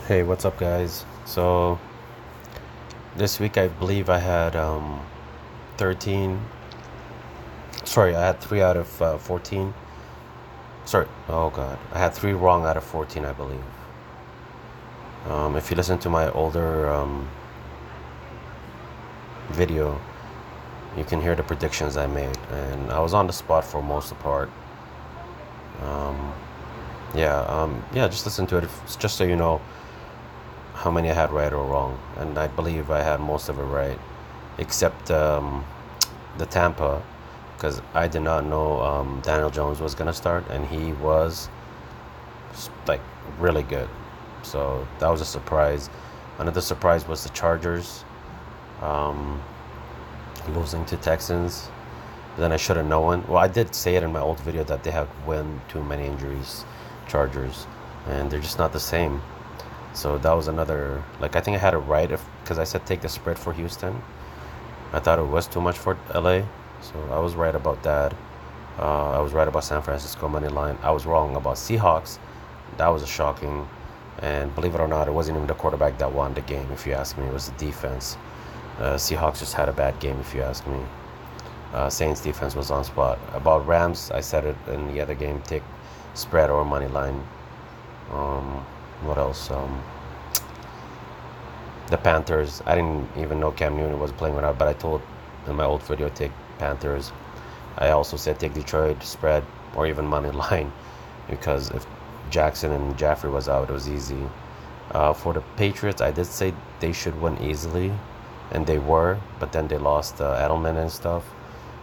Hey, what's up, guys? So this week I believe I had 13. Sorry, I had 3 out of 14. Sorry, oh god, I had 3 wrong out of 14, I believe. If you listen to my older video, you can hear the predictions I made, and I was on the spot for most of the part. Yeah, just listen to it, just so you know how many I had right or wrong, and I believe I had most of it right, except the Tampa, because I did not know Daniel Jones was gonna start, and he was like really good. So that was a surprise. Another surprise was the Chargers um, losing to Texans. Then I should have known. Well, I did say it in my old video that they have win too many injuries, Chargers, and they're just not the same. So that was another. Like I think I had it right if because I said take the spread for Houston. I thought it was too much for LA, so I was right about that. I was right about San Francisco money line. I was wrong about Seahawks. That was a shocking. And believe it or not, it wasn't even the quarterback that won the game, if you ask me. It was the defense. Seahawks just had a bad game, if you ask me. Saints defense was on spot. About Rams, I said it in the other game, take spread or money line. What else? The Panthers. I didn't even know Cam Newton was playing or not, but I told in my old video take Panthers. I also said take Detroit spread or even money line because if Jackson and Jaffrey was out, it was easy. For the Patriots, I did say they should win easily, and they were, but then they lost Edelman and stuff,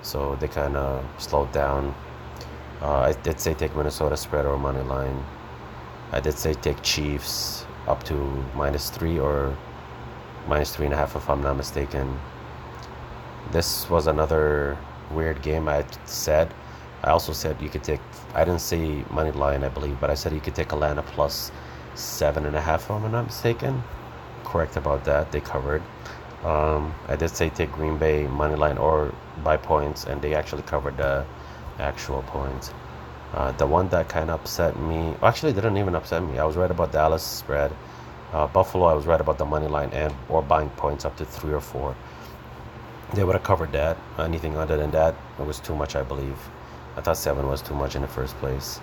so they kind of slowed down. I did say take Minnesota spread or money line. I did say take Chiefs up to -3 or -3.5 if I'm not mistaken. This was another weird game I said. I also said you could take, I didn't say money line, I believe, but I said you could take Atlanta plus 7.5 if I'm not mistaken. Correct about that. They covered. I did say take Green Bay money line or by points, and they actually covered the actual points. The one that kind of upset me, actually didn't even upset me. I was right about Dallas spread. Buffalo, I was right about the money line and or buying points up to 3 or 4. They would have covered that. Anything other than that, it was too much, I believe. I thought 7 was too much in the first place.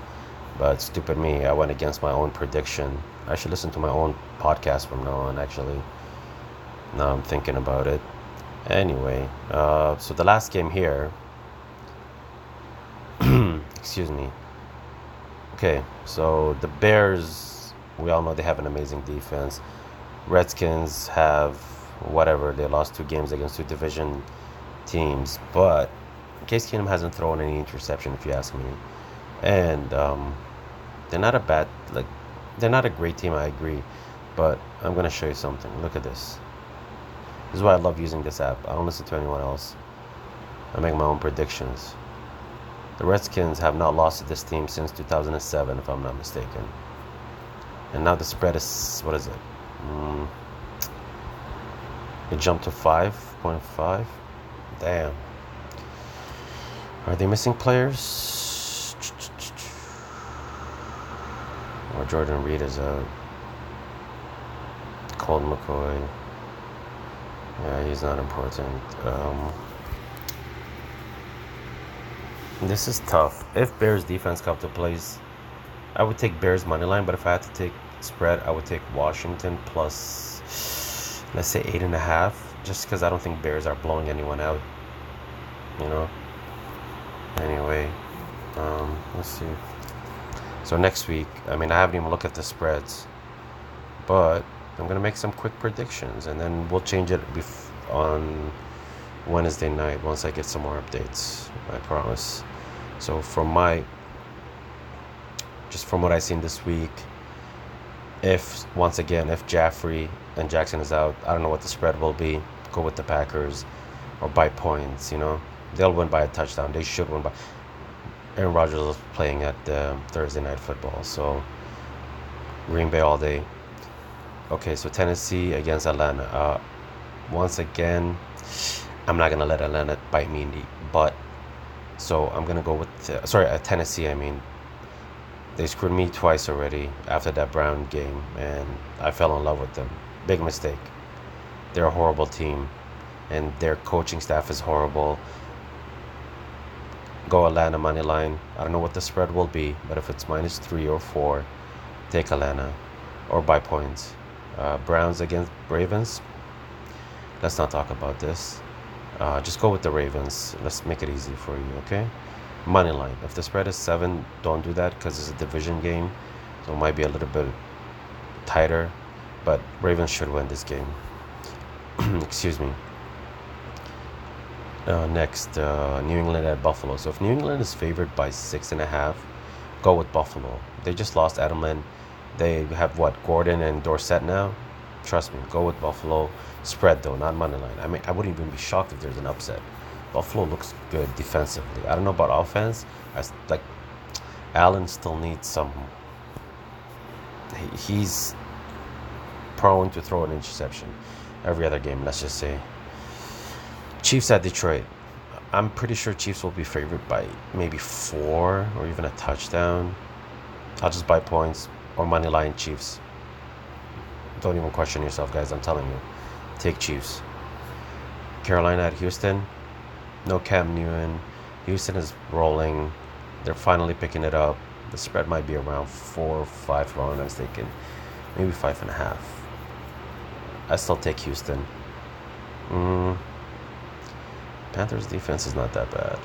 But stupid me, I went against my own prediction. I should listen to my own podcast from now on, actually. Now I'm thinking about it. Anyway, so the last game here, excuse me. Okay, so the Bears, we all know they have an amazing defense. Redskins have whatever, they lost 2 games against 2 division teams, but Case Keenum hasn't thrown any interception, if you ask me. And they're not a bad, like, they're not a great team, I agree. But I'm going to show you something. Look at this. This is why I love using this app. I don't listen to anyone else. I make my own predictions. The Redskins have not lost to this team since 2007, if I'm not mistaken. And now the spread is, what is it? It jumped to 5.5. Damn. Are they missing players? Or Jordan Reed is out. Colt McCoy. Yeah, he's not important. This is tough. If Bears defense come to plays, I would take Bears money line. But if I had to take spread, I would take Washington plus, let's say 8.5, just because I don't think Bears are blowing anyone out. You know. Anyway, let's see. So next week, I mean, I haven't even looked at the spreads, but I'm gonna make some quick predictions, and then we'll change it on Wednesday night once I get some more updates. I promise. So from what I've seen this week, if once again if Jaffrey and Jackson is out, I don't know what the spread will be. Go with the Packers, or by points. You know, they'll win by a touchdown. They should win by. Aaron Rodgers is playing at Thursday Night Football, so Green Bay all day. Okay, so Tennessee against Atlanta. Once again, I'm not gonna let Atlanta bite me in the butt. So I'm gonna go with Tennessee. I mean, They screwed me twice already after that Brown game, and I fell in love with them. Big mistake. They're a horrible team, and their coaching staff is horrible. Go Atlanta money line. I don't know what the spread will be, but if it's -3 or 4, take Atlanta or by points. Browns against Ravens. Let's not talk about this. Just go with the Ravens. Let's make it easy for you, okay? Money line. If the spread is 7, don't do that because it's a division game, so it might be a little bit tighter. But Ravens should win this game. Excuse me. Next, New England at Buffalo. So if New England is favored by 6.5, go with Buffalo. They just lost Edelman. They have what, Gordon and Dorsett now? Trust me, go with Buffalo. Spread though, not money line. I mean, I wouldn't even be shocked if there's an upset. Buffalo looks good defensively. I don't know about offense. Like Allen still needs some. He's prone to throw an interception every other game. Let's just say. Chiefs at Detroit. I'm pretty sure Chiefs will be favored by maybe 4 or even a touchdown. I'll just buy points or money line Chiefs. Don't even question yourself, guys. I'm telling you. Take Chiefs. Carolina at Houston. No Cam Newton. Houston is rolling. They're finally picking it up. The spread might be around 4 or 5 if I'm not mistaken. Maybe 5.5. I still take Houston. Panthers defense is not that bad.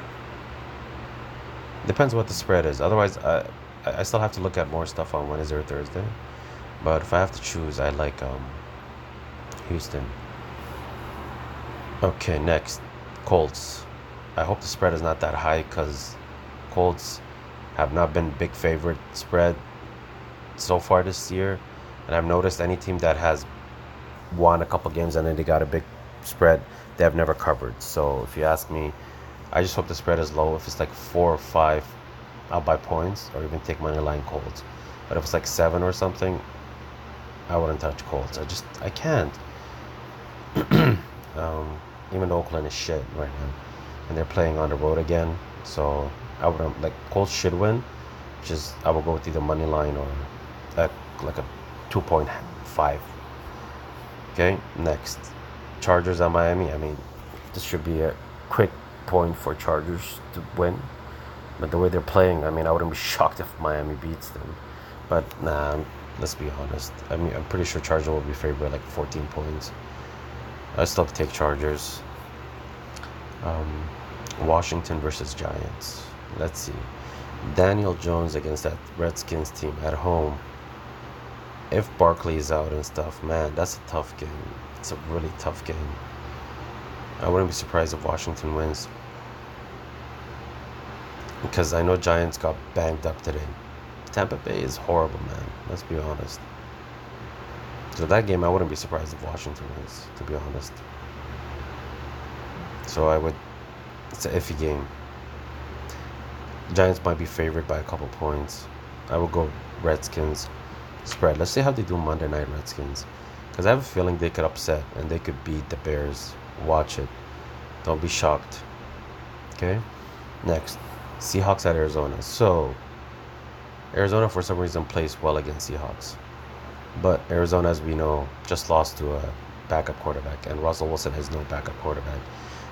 Depends what the spread is. Otherwise, I still have to look at more stuff on Wednesday or Thursday. But if I have to choose, I like Houston. Okay, next. Colts. I hope the spread is not that high because Colts have not been big favorite spread so far this year. And I've noticed any team that has won a couple games and then they got a big spread, they have never covered. So if you ask me, I just hope the spread is low. If it's like 4 or 5, I'll buy points or even take money line Colts. But if it's like 7 or something, I wouldn't touch Colts. I can't. Even though Oakland is shit right now, and they're playing on the road again, so I wouldn't like Colts should win. I will go with either money line or like a 2.5. Okay, next, Chargers at Miami. I mean, this should be a quick point for Chargers to win. But the way they're playing, I mean, I wouldn't be shocked if Miami beats them. But nah, let's be honest. I mean, I'm pretty sure Chargers will be favored by like 14 points. I still take Chargers. Washington versus Giants. Let's see. Daniel Jones against that Redskins team at home. If Barkley is out and stuff, man, that's a tough game. It's a really tough game. I wouldn't be surprised if Washington wins. Because I know Giants got banged up today. Tampa Bay is horrible, man. Let's be honest. So that game, I wouldn't be surprised if Washington wins, to be honest. So it's an iffy game. Giants might be favored by a couple points. I will go Redskins spread. Let's see how they do Monday Night Redskins. Because I have a feeling they could upset and they could beat the Bears. Watch it. Don't be shocked. Okay? Next, Seahawks at Arizona. So, Arizona for some reason plays well against Seahawks. But Arizona, as we know, just lost to a backup quarterback. And Russell Wilson has no backup quarterback.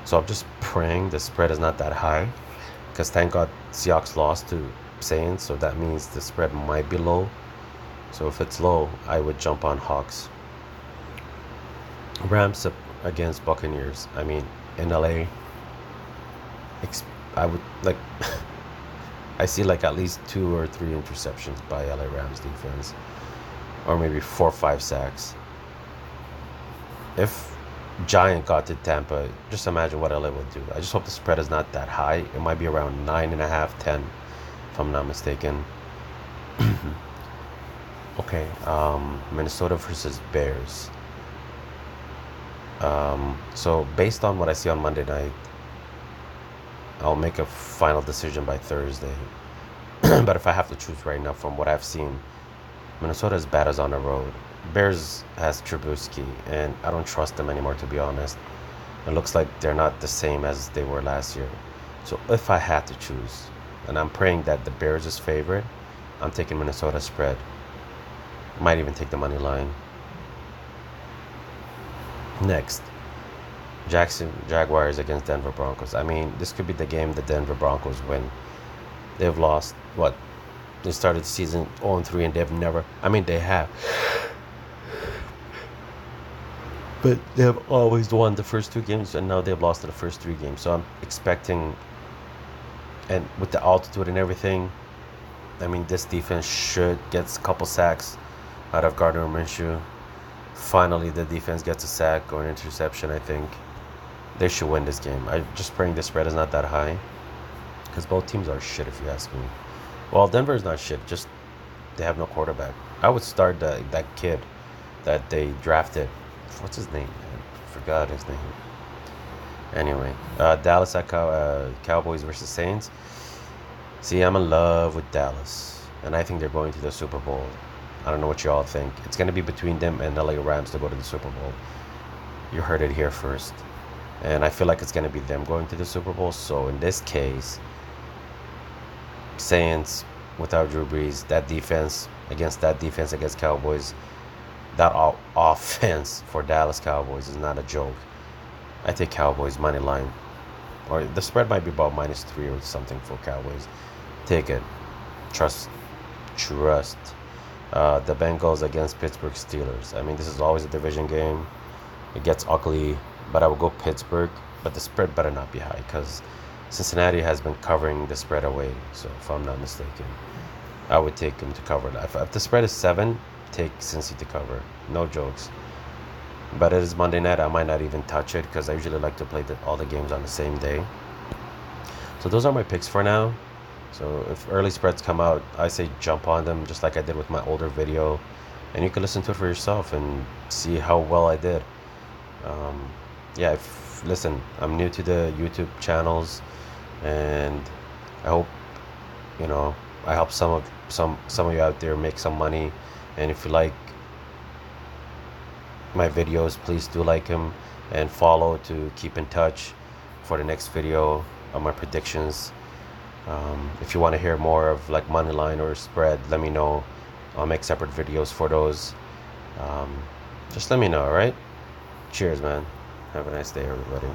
So I'm just praying the spread is not that high. Because thank God Seahawks lost to Saints. So that means the spread might be low. So if it's low, I would jump on Hawks. Rams against Buccaneers. I mean, in LA, I would like... I see like at least 2 or 3 interceptions by LA Rams defense. Or maybe 4 or 5 sacks. If Giant got to Tampa, just imagine what LA would do. I just hope the spread is not that high. It might be around 9.5, 10, if I'm not mistaken. Okay, Minnesota versus Bears. So based on what I see on Monday night, I'll make a final decision by Thursday. But if I have to choose right now from what I've seen, Minnesota is bad as on the road. Bears has Trubisky, and I don't trust them anymore, to be honest. It looks like they're not the same as they were last year. So if I had to choose, and I'm praying that the Bears is favorite, I'm taking Minnesota spread. Might even take the money line. Next, Jackson Jaguars against Denver Broncos. I mean, this could be the game the Denver Broncos win. They've lost, what? They started the season 0-3 and they've never, I mean, they have. But they have always won the first 2 games, and now they've lost the first 3 games. So I'm expecting, and with the altitude and everything, I mean, this defense should get a couple sacks out of Gardner Minshew. Finally, the defense gets a sack or an interception, I think. They should win this game. I'm just praying the spread is not that high, because both teams are shit, if you ask me. Well, Denver is not shit, just they have no quarterback. I would start that kid that they drafted. What's his name? I forgot his name. Anyway, Dallas at Cowboys versus Saints. See, I'm in love with Dallas, and I think they're going to the Super Bowl. I don't know what you all think. It's going to be between them and the LA Rams to go to the Super Bowl. You heard it here first. And I feel like it's going to be them going to the Super Bowl. So in this case, Saints without Drew Brees, that defense against Cowboys, that offense for Dallas Cowboys is not a joke. I take Cowboys money line. Or the spread might be about -3 or something for Cowboys. Take it. Trust. The Bengals against Pittsburgh Steelers. I mean, this is always a division game. It gets ugly, but I would go Pittsburgh. But the spread better not be high, because Cincinnati has been covering the spread away. So if I'm not mistaken, I would take them to cover that. If the spread is 7, take Cincy to cover. No jokes. But it is Monday night. I might not even touch it, because I usually like to play all the games on the same day. So those are my picks for now. So if early spreads come out, I say jump on them, just like I did with my older video. And you can listen to it for yourself and see how well I did. Yeah, listen, I'm new to the YouTube channels, and I hope, I help some of you out there make some money. And if you like my videos, please do like them and follow to keep in touch for the next video of my predictions. If you want to hear more of like money line or spread, let me know. I'll make separate videos for those. Just let me know, alright? Cheers, man. Have a nice day, everybody.